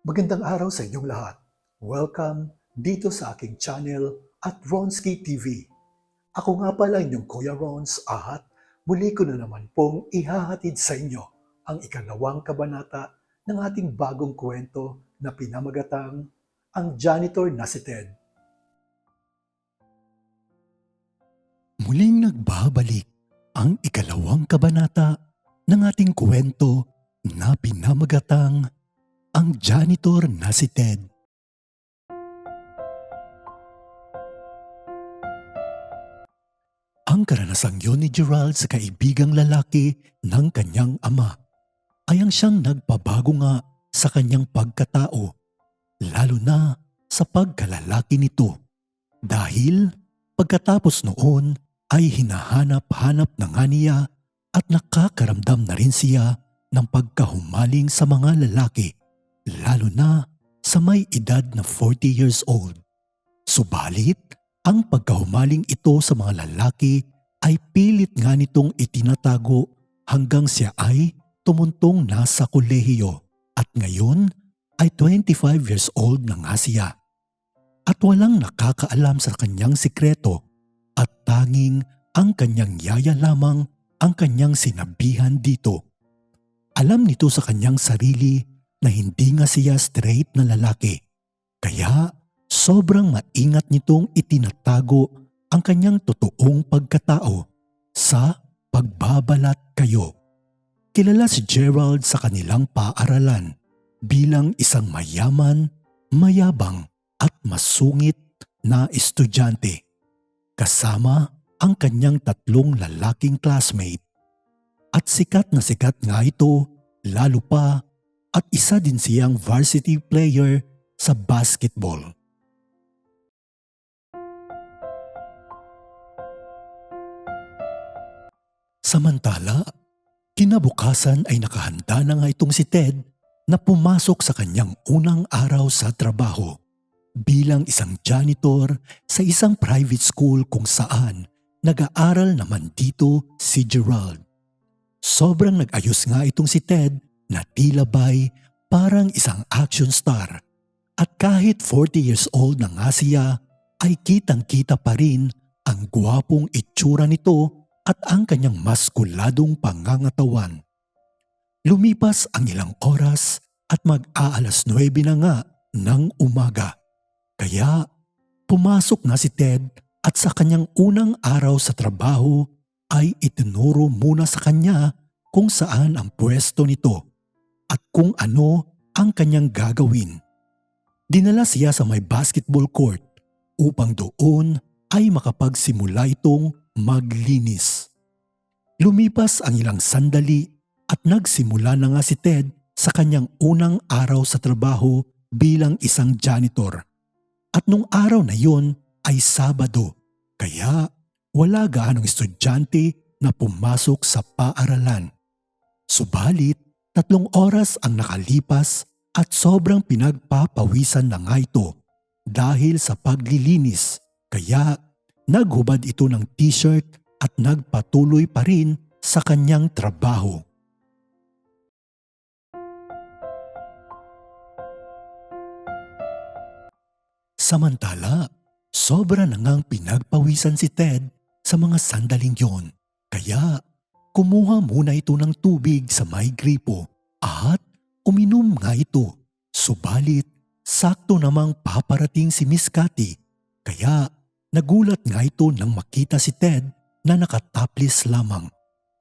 Magandang araw sa inyong lahat. Welcome dito sa aking channel at Ronski TV. Ako nga pala inyong Kuya Rons at muli ko na naman pong ihahatid sa inyo ang ikalawang kabanata ng ating bagong kwento na pinamagatang Ang Janitor na si Ted. Muling nagbabalik ang ikalawang kabanata ng ating kwento na pinamagatang Ang Janitor na si Ted. Ang karanasang yun ni Gerald sa kaibigang lalaki ng kanyang ama ay ang siyang nagpabago nga sa kanyang pagkatao, lalo na sa pagkalalaki nito. Dahil pagkatapos noon ay hinahanap-hanap na nga niya at nakakaramdam na rin siya ng pagkahumaling sa mga lalaki, lalo na sa may edad na 40 years old. Subalit, ang pagkahumaling ito sa mga lalaki ay pilit nga nitong itinatago hanggang siya ay tumuntong na sa kolehiyo at ngayon ay 25 years old na nga siya. At walang nakakaalam sa kanyang sikreto at tanging ang kanyang yaya lamang ang kanyang sinabihan dito. Alam nito sa kanyang sarili na hindi nga siya straight na lalaki, kaya sobrang maingat nitong itinatago ang kanyang totoong pagkatao sa pagbabalat kayo. Kilala si Gerald sa kanilang paaralan bilang isang mayaman, mayabang at masungit na estudyante, kasama ang kanyang tatlong lalaking classmate. At sikat na sikat nga ito, lalo pa at isa din siyang varsity player sa basketball. Samantala, kinabukasan ay nakahanda na nga itong si Ted na pumasok sa kanyang unang araw sa trabaho bilang isang janitor sa isang private school kung saan nag-aaral naman dito si Gerald. Sobrang nag-ayos nga itong si Ted na tila ba'y parang isang action star at kahit 40 years old na nga siya ay kitang-kita pa rin ang gwapong itsura nito at ang kanyang maskuladong pangangatawan. Lumipas ang ilang oras at mag-aalas 9 na nga ng umaga. Kaya pumasok na si Ted at sa kanyang unang araw sa trabaho ay itinuro muna sa kanya kung saan ang pwesto nito at kung ano ang kanyang gagawin. Dinala siya sa may basketball court upang doon ay makapagsimula itong maglinis. Lumipas ang ilang sandali at nagsimula na nga si Ted sa kanyang unang araw sa trabaho bilang isang janitor. At nung araw na yon ay Sabado, kaya wala gaanong estudyante na pumasok sa paaralan. Subalit, 3 oras ang nakalipas at sobrang pinagpapawisan na nga ito dahil sa paglilinis, kaya naghubad ito ng t-shirt at nagpatuloy pa rin sa kanyang trabaho. Samantala, sobra na ngang pinagpawisan si Ted sa mga sandaling yon, kaya kumuha muna ito ng tubig sa may gripo at uminom nga ito. Subalit, sakto namang paparating si Miss Cathy, kaya nagulat nga ito nang makita si Ted na nakataplis lamang.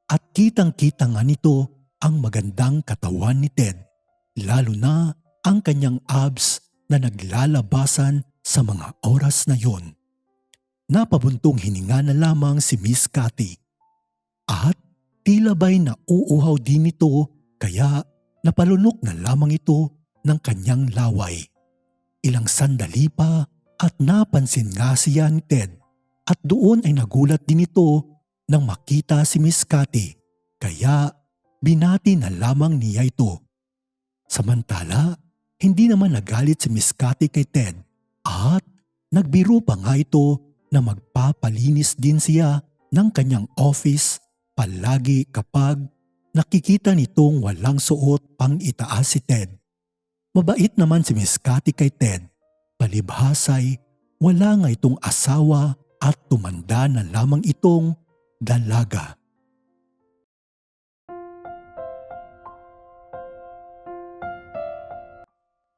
At kitang-kita nga nito ang magandang katawan ni Ted, lalo na ang kanyang abs na naglalabasan sa mga oras na yon. Napabuntong hininga na lamang si Miss Cathy. At tila ba'y nauuhaw din ito kaya napalunok na lamang ito ng kanyang laway. Ilang sandali pa at napansin nga siya ni Ted at doon ay nagulat din ito nang makita si Miss Cathy, kaya binati na lamang niya ito. Samantala, hindi naman nagalit si Miss Cathy kay Ted at nagbiro pa nga ito na magpapalinis din siya ng kanyang office palagi kapag nakikita nitong walang suot pang itaas si Ted. Mabait naman si Miss Cathy kay Ted. Palibhasay, wala nga itong asawa at tumanda na lamang itong dalaga.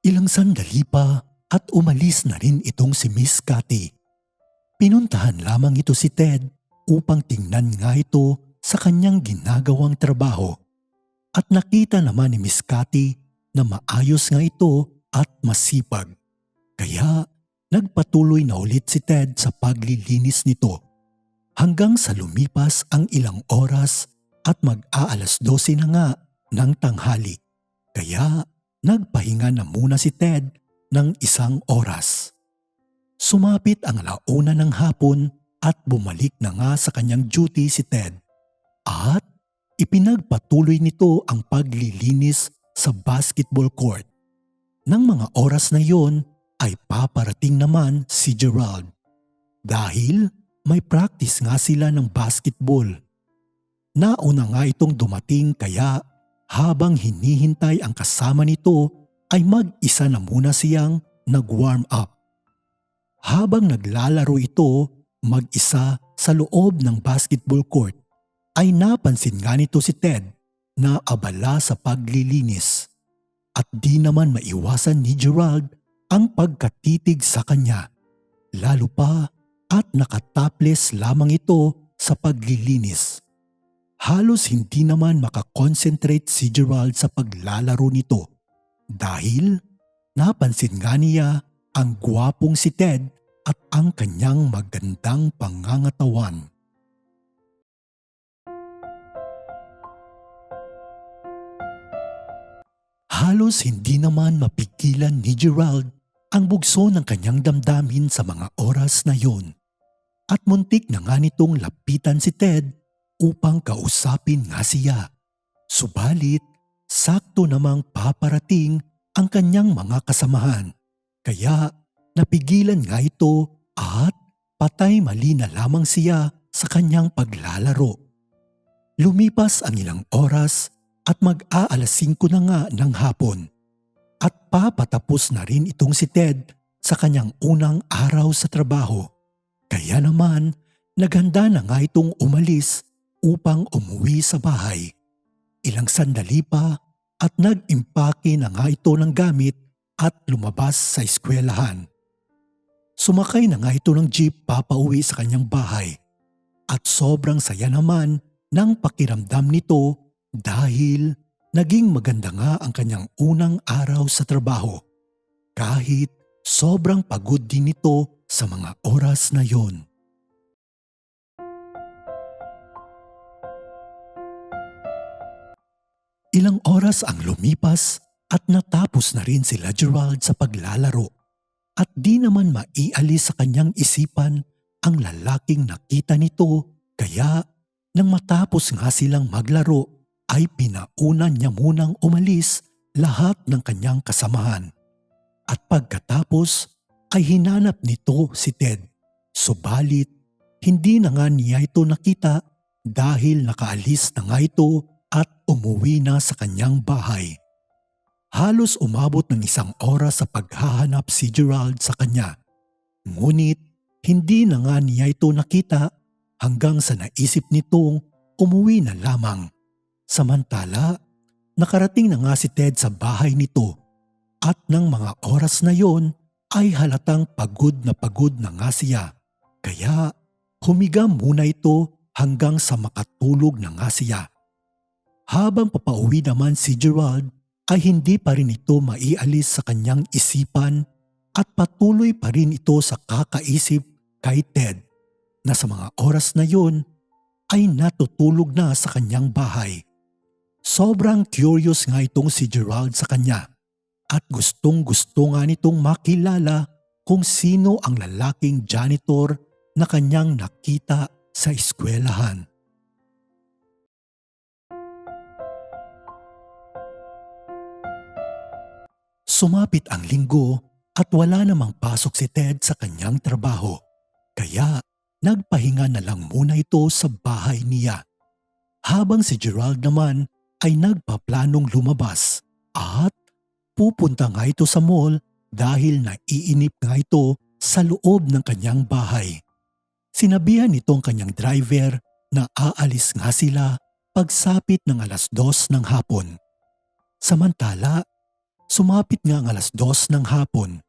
Ilang sandali pa at umalis na rin itong si Miss Cathy. Pinuntahan lamang ito si Ted upang tingnan nga ito sa kanyang ginagawang trabaho. At nakita naman ni Miss Cathy na maayos nga ito at masipag. Kaya nagpatuloy na ulit si Ted sa paglilinis nito. Hanggang sa lumipas ang ilang oras at mag-aalas 12 na nga ng tanghali. Kaya nagpahinga na muna si Ted ng isang oras. Sumapit ang 1:00 ng hapon at bumalik na nga sa kanyang duty si Ted. At ipinagpatuloy nito ang paglilinis sa basketball court. Nang mga oras na yon ay paparating naman si Gerald. Dahil may practice nga sila ng basketball. Nauna nga itong dumating kaya habang hinihintay ang kasama nito ay mag-isa na muna siyang nag-warm up. Habang naglalaro ito mag-isa sa loob ng basketball court ay napansin nga nito si Ted na abala sa paglilinis. At di naman maiwasan ni Gerald ang pagkatitig sa kanya. Lalo pa at nakataples lamang ito sa paglilinis. Halos hindi naman makakonsentrate si Gerald sa paglalaro nito dahil napansin nga niya ang gwapong si Ted at ang kanyang magandang pangangatawan. Halos hindi naman mapigilan ni Gerald ang bugso ng kanyang damdamin sa mga oras na yon. At muntik na nga nitong lapitan si Ted upang kausapin nga siya. Subalit, sakto namang paparating ang kanyang mga kasamahan. Kaya napigilan nga ito at patay mali na lamang siya sa kanyang paglalaro. Lumipas ang ilang oras at mag-aalas 5 na nga ng hapon. At papatapos na rin itong si Ted sa kanyang unang araw sa trabaho. Kaya naman, naghanda na nga itong umalis upang umuwi sa bahay. Ilang sandali pa at nag-impake na nga ito ng gamit at lumabas sa eskwelahan. Sumakay na nga ito ng jeep papauwi sa kanyang bahay. At sobrang saya naman ng pakiramdam nito dahil naging maganda nga ang kanyang unang araw sa trabaho. Kahit sobrang pagod din ito sa mga oras na yon. Ilang oras ang lumipas at natapos na rin sila Gerald sa paglalaro. At di naman maialis sa kanyang isipan ang lalaking nakita nito kaya nang matapos nga silang maglaro ay pinaunan niya munang umalis lahat ng kanyang kasamahan. At pagkatapos ay hinanap nito si Ted. Subalit hindi na nga niya ito nakita dahil nakaalis na nga ito at umuwi na sa kanyang bahay. Halos umabot ng 1 oras sa paghahanap si Gerald sa kanya. Ngunit hindi na nga niya ito nakita hanggang sa naisip nitong umuwi na lamang. Samantala, nakarating na nga si Ted sa bahay nito at ng mga oras na yon ay halatang pagod na nga siya. Kaya humiga muna ito hanggang sa makatulog na nga siya. Habang papauwi naman si Gerald ay hindi pa rin ito maialis sa kanyang isipan at patuloy pa rin ito sa kakaisip kay Ted na sa mga oras na yon ay natutulog na sa kanyang bahay. Sobrang curious nga itong si Gerald sa kanya at gustong-gusto nga nitong makilala kung sino ang lalaking janitor na kanyang nakita sa eskwelahan. Sumapit ang linggo at wala namang pasok si Ted sa kanyang trabaho. Kaya nagpahinga na lang muna ito sa bahay niya. Habang si Gerald naman ay nagpaplanong lumabas at pupunta nga ito sa mall dahil naiinip nga ito sa loob ng kanyang bahay. Sinabihan nito ang kanyang driver na aalis nga sila pagsapit ng 2:00 ng hapon. Samantala, sumapit nga ang 2:00 ng hapon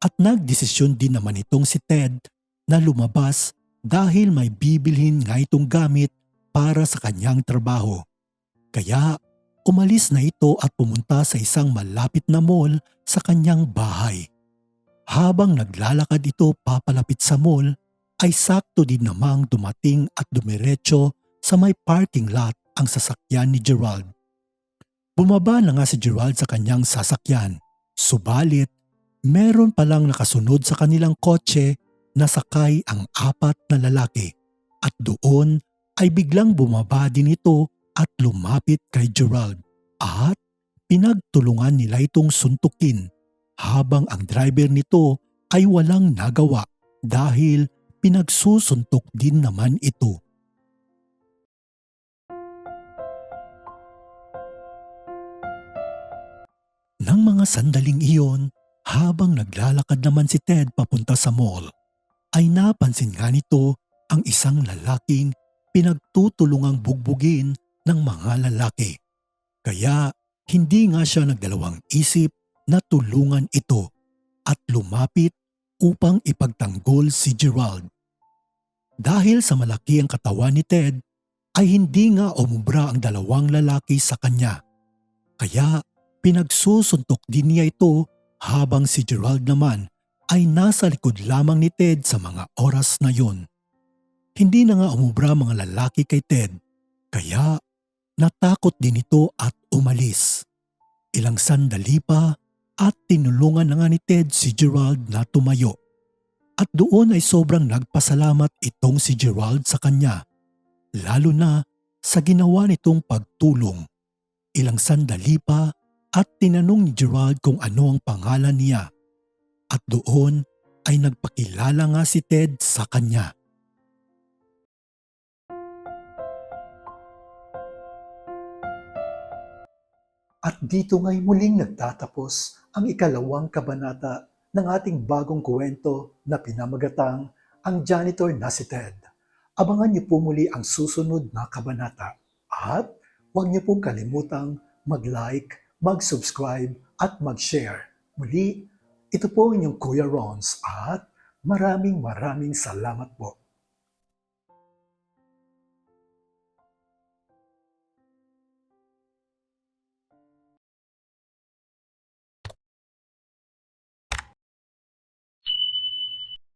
at nagdesisyon din naman itong si Ted na lumabas dahil may bibilhin nga itong gamit para sa kanyang trabaho. Kaya umalis na ito at pumunta sa isang malapit na mall sa kanyang bahay. Habang naglalakad ito papalapit sa mall, ay sakto din namang dumating at dumiretso sa may parking lot ang sasakyan ni Gerald. Bumaba na nga si Gerald sa kanyang sasakyan, subalit meron palang nakasunod sa kanilang kotse na sakay ang 4 na lalaki at doon ay biglang bumaba din ito at lumapit kay Gerald at pinagtulungan nila itong suntukin habang ang driver nito ay walang nagawa dahil pinagsusuntok din naman ito. Nang mga sandaling iyon, habang naglalakad naman si Ted papunta sa mall, ay napansin nga nito ang isang lalaking pinagtutulungang bugbugin ng mga lalaki. Kaya hindi nga siya nagdalawang isip na tulungan ito at lumapit upang ipagtanggol si Gerald. Dahil sa malaki ang katawan ni Ted, ay hindi nga umubra ang dalawang lalaki sa kanya. Kaya pinagsusuntok din niya ito habang si Gerald naman ay nasa likod lamang ni Ted sa mga oras na yon. Hindi na nga umubra mga lalaki kay Ted, kaya natakot din ito at umalis. Ilang sandali pa at tinulungan na nga ni Ted si Gerald na tumayo. At doon ay sobrang nagpasalamat itong si Gerald sa kanya, lalo na sa ginawa nitong pagtulong. Ilang sandali pa at tinanong ni Gerald kung ano ang pangalan niya. At doon ay nagpakilala nga si Ted sa kanya. At dito nga'y muling nagtatapos ang ikalawang kabanata ng ating bagong kwento na pinamagatang Ang Janitor na si Ted. Abangan niyo po muli ang susunod na kabanata. At huwag niyo pong kalimutang mag-like, mag-subscribe at mag-share. Muli, ito po ang inyong Kuya Rons at maraming salamat po.